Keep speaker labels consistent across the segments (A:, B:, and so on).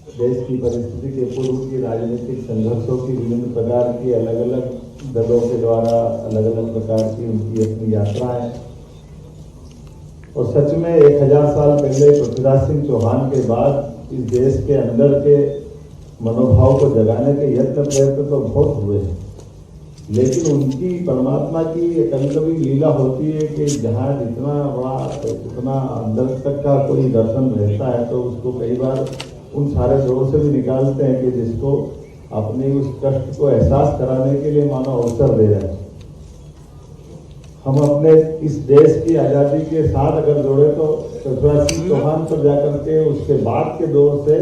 A: देश की परिस्थिति के पूर्व की राजनीतिक संघर्षों की विभिन्न प्रकार की अलग अलग दलों के द्वारा अलग अलग प्रकार की उनकी अपनी यात्राएं, और सच में 1000 साल पहले पृथ्वीराज सिंह चौहान के बाद इस देश के अंदर के मनोभाव को जगाने के यत्न प्रयत्न तो बहुत हुए हैं, लेकिन उनकी परमात्मा की कभी कभी लीला होती है कि जहाँ जितना बड़ा जितना अंदर तक का कोई दर्शन रहता है तो उसको कई बार उन सारे जोरों से भी निकालते हैं कि जिसको अपने उस कष्ट को एहसास कराने के लिए मानो अवसर दे रहे हैं। हम अपने इस देश की आज़ादी के साथ अगर जोड़े तो पृथ्वीराज सिंह चौहान पर जाकर के उसके बाद के दौर से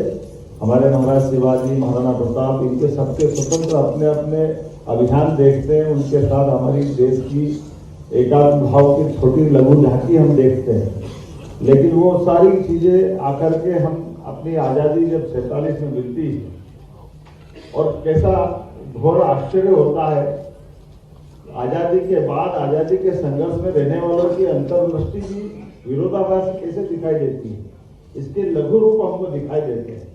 A: हमारे महाराज शिवाजी, महाराणा प्रताप, इनके सबके स्वतंत्र अपने अपने अभियान देखते हैं, उनके साथ हमारी देश की एकात्म भाव की छोटी लघु झांकी हम देखते हैं। लेकिन वो सारी चीजें आकर के हम अपनी आज़ादी जब 47 में मिलती है और कैसा घोर आश्चर्य होता है, आज़ादी के बाद आज़ादी के संघर्ष में रहने वालों की अंतर्दृष्टि की विरोधाभास कैसे दिखाई देती है, इसके लघु रूप हमको दिखाई देते हैं।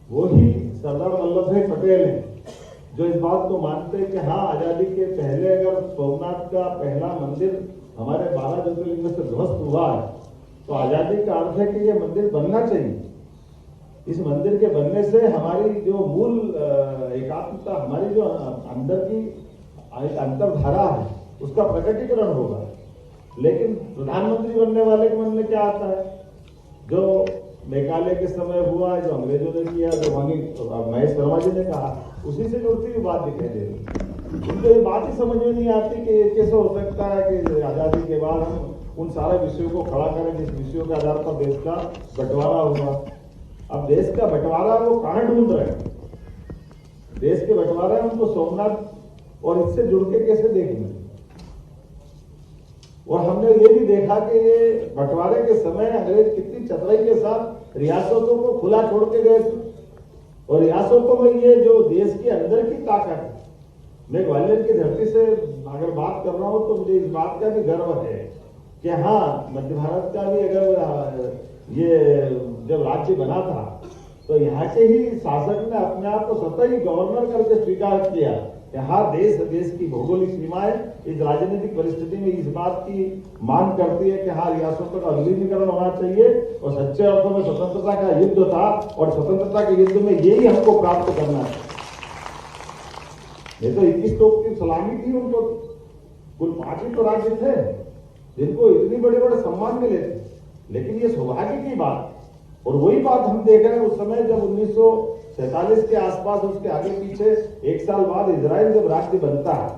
A: वही सरदार वल्लभ भाई पटेल हैं जो इस बात को मानते हैं कि हाँ, आज़ादी के पहले अगर सोमनाथ का पहला मंदिर हमारे 12 ज्योतिर्लिंग से ध्वस्त हुआ है तो आज़ादी का अर्थ है कि ये मंदिर बनना चाहिए। इस मंदिर के बनने से हमारी जो मूल एकात्मता, हमारी जो अंदर की अंतर्धारा है उसका प्रकटीकरण होगा। लेकिन प्रधानमंत्री बनने वाले के मन में क्या आता है, जो मेघालय के समय हुआ, जो अंग्रेजों ने किया, जो महेश शर्मा जी ने कहा, उसी से जुड़ती हुई बात दिखाई दे रही। उनको ये बात ही समझ में नहीं आती कि कैसे हो सकता है कि आज़ादी के बाद हम उन सारे विषयों को खड़ा करें जिस विषयों के आधार पर देश का बंटवारा हुआ। अब देश का बंटवारा वो कहाँ ढूंढ रहे हैं, देश के बंटवारा उनको सोमनाथ और इससे जुड़ के कैसे देखेंगे। और हमने ये भी देखा कि ये बंटवारे के समय अंग्रेज कितनी चतुराई के साथ रियासतों को खुला छोड़ के गए थे, और रियासतों में ये जो देश के अंदर की ताकत है, मैं ग्वालियर की धरती से अगर बात कर रहा हूं तो मुझे इस बात का भी गर्व है कि हाँ, मध्य भारत का भी अगर ये जब राज्य बना था तो यहाँ के ही शासक ने अपने आप को स्वतः ही गवर्नर करके स्वीकार किया कि हाँ, देश की भौगोलिक सीमाएं इस राजनीतिक परिस्थिति में इस बात की मांग करती है कि हाँ, रियासतों का विलीनीकरण होना चाहिए। और सच्चे अर्थों में स्वतंत्रता का युद्ध था और स्वतंत्रता के युद्ध में यही हमको प्राप्त करना है। ये तो 21 तोप की सलामी थी उनको, कुल 5 ही तो राज्य थे जिनको इतनी बड़े सम्मान मिले थे। लेकिन ये सौभाग्य की बात, और वही बात हम देख रहे हैं उस समय जब 1947 के आसपास, उसके आगे पीछे 1 साल बाद इजराइल जब राज्य बनता है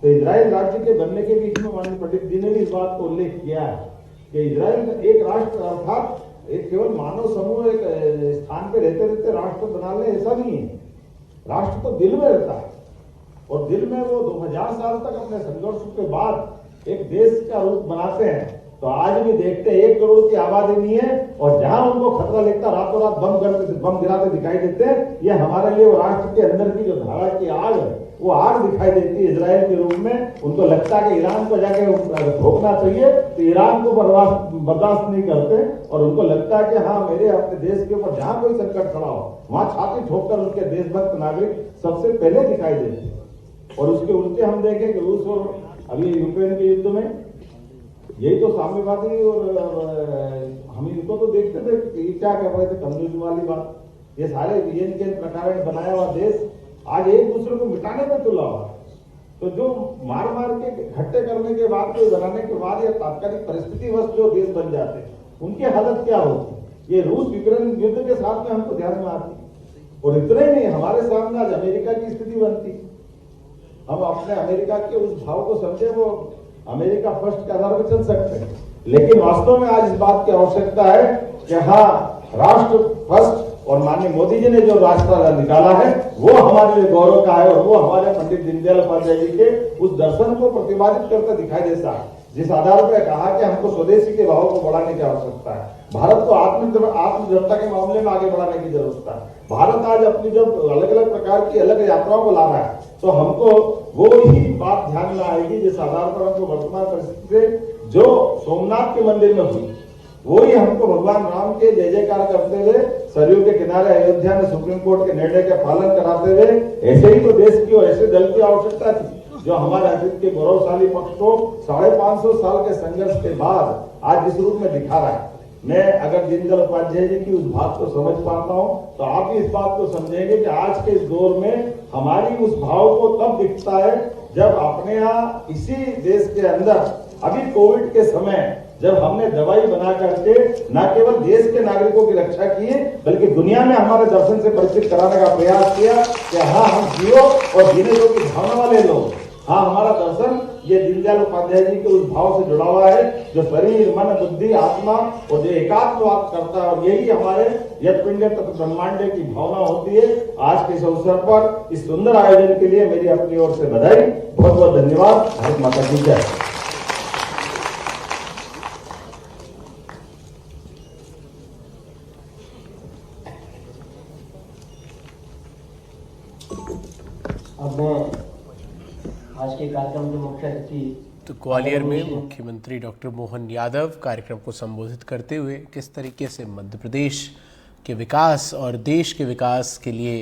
A: तो इजराइल राज्य के बनने के बीच में माननीय पंडित जी ने भी इस बात को उल्लेख किया है कि इजराइल एक राष्ट्र अर्थात एक केवल मानव समूह एक स्थान पे रहते रहते राष्ट्र बना ले, ऐसा नहीं है। राष्ट्र तो दिल में रहता है, और दिल में वो 2000 साल तक अपने संघर्ष के बाद एक देश का रूप बनाते हैं। तो आज भी देखते हैं 1 करोड़ की आबादी नहीं है, और जहां उनको खतरा लगता रातों रात बम गिराते दिखाई देते हैं। ये हमारे लिए वो राष्ट्र के अंदर की जो धारा की आग है, वो आग दिखाई देती है इजराइल के रूप में। उनको लगता है कि ईरान को जाके ठोकना चाहिए, तो ईरान को बर्दाश्त नहीं करते, और उनको लगता है कि हाँ, मेरे अपने देश के ऊपर जहां कोई संकट खड़ा हो वहां छाती ठोककर उनके देशभक्त नागरिक सबसे पहले दिखाई देते हैं। और उसके उल्टे हम देखें कि रूस और अभी यूक्रेन के युद्ध में यही तो साम्यवादी, और हम इनको तो देखते थे कि ये क्या कर रहे थे, कम्युनिज्म वाली बात। ये सारे के प्रकार बनाया हुआ देश आज एक दूसरे को मिटाने में तुला हुआ। तो जो मार के इकट्ठे करने के बाद, कोई बनाने के बाद या तात्कालिक परिस्थितिवश जो देश बन जाते उनकी हालत क्या होती, ये रूस यूक्रेन युद्ध के साथ में हमको ध्यान में आती। और इतने नहीं, हमारे सामने आज अमेरिका की स्थिति बनती। हम अपने अमेरिका के उस भाव को समझे, वो अमेरिका फर्स्ट के आधार पर चल सकते हैं, लेकिन वास्तव में आज इस बात की आवश्यकता है कि हाँ, राष्ट्र फर्स्ट, और माननीय मोदी जी ने जो रास्ता निकाला है वो हमारे लिए गौरव का है, और वो हमारे पंडित दीनदयाल उपाध्याय जी के उस दर्शन को प्रतिपादित करता दिखाई देता है, जिस आधार पर कहा कि हमको स्वदेशी के भाव को बढ़ाने की आवश्यकता है। भारत को आत्मनिर्भरता के मामले में आगे बढ़ाने की जरूरत है। भारत आज अपनी जब अलग अलग प्रकार की अलग यात्राओं को ला रहा है तो हमको वो ही बात ध्यान में आएगी जिस आधार पर हमको वर्तमान परिस्थिति से जो सोमनाथ के मंदिर में हुई, वही हमको भगवान राम के जय जयकार करते हुए सरयू के किनारे अयोध्या में सुप्रीम कोर्ट के निर्णय के पालन कराते हुए ऐसे ही तो देश की और ऐसे दल की आवश्यकता थी जो हमारे अतीत के गौरवशाली पक्ष को 550 साल के संघर्ष के बाद आज जिस रूप में दिखा रहा है। मैं अगर दीनदयाल उपाध्याय जी की उस बात को समझ पाता हूं तो आप भी इस बात को समझेंगे कि आज के इस दौर में हमारी उस भाव को तब दिखता है जब अपने यहाँ इसी देश के अंदर अभी कोविड के समय जब हमने दवाई बना करके न केवल देश के नागरिकों की रक्षा की बल्कि दुनिया में हमारे दर्शन से परिचित कराने का प्रयास किया कि हाँ हम जियो और जीने जो की भावना वाले लोग। हाँ, हमारा दर्शन ये दीनदयाल उपाध्याय जी के उस भाव से जुड़ा हुआ है जो शरीर मन बुद्धि आत्मा और जो एकात्मवाद करता है और यही हमारे यत् पिंडे तत् ब्रह्मांडे की भावना होती है। आज के इस अवसर पर इस सुंदर आयोजन के लिए मेरी अपनी ओर से बधाई, बहुत बहुत धन्यवाद। भारत माता की जय।
B: अब मैं आज के कार्यक्रम के मुख्य अतिथि
C: तो ग्वालियर में मुख्यमंत्री डॉक्टर मोहन यादव कार्यक्रम को संबोधित करते हुए किस तरीके से मध्य प्रदेश के विकास और देश के विकास के लिए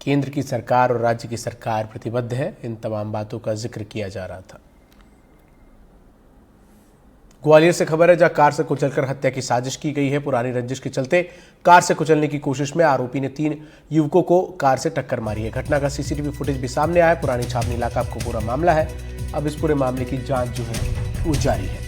C: केंद्र की सरकार और राज्य की सरकार प्रतिबद्ध है, इन तमाम बातों का जिक्र किया जा रहा था। ग्वालियर से खबर है जहां कार से कुचलकर हत्या की साजिश की गई है। पुरानी रंजिश के चलते कार से कुचलने की कोशिश में आरोपी ने 3 युवकों को कार से टक्कर मारी है। घटना का सीसीटीवी फुटेज भी सामने आया है। पुरानी छावनी इलाका को पूरा मामला है। अब इस पूरे मामले की जांच जो है वो जारी है।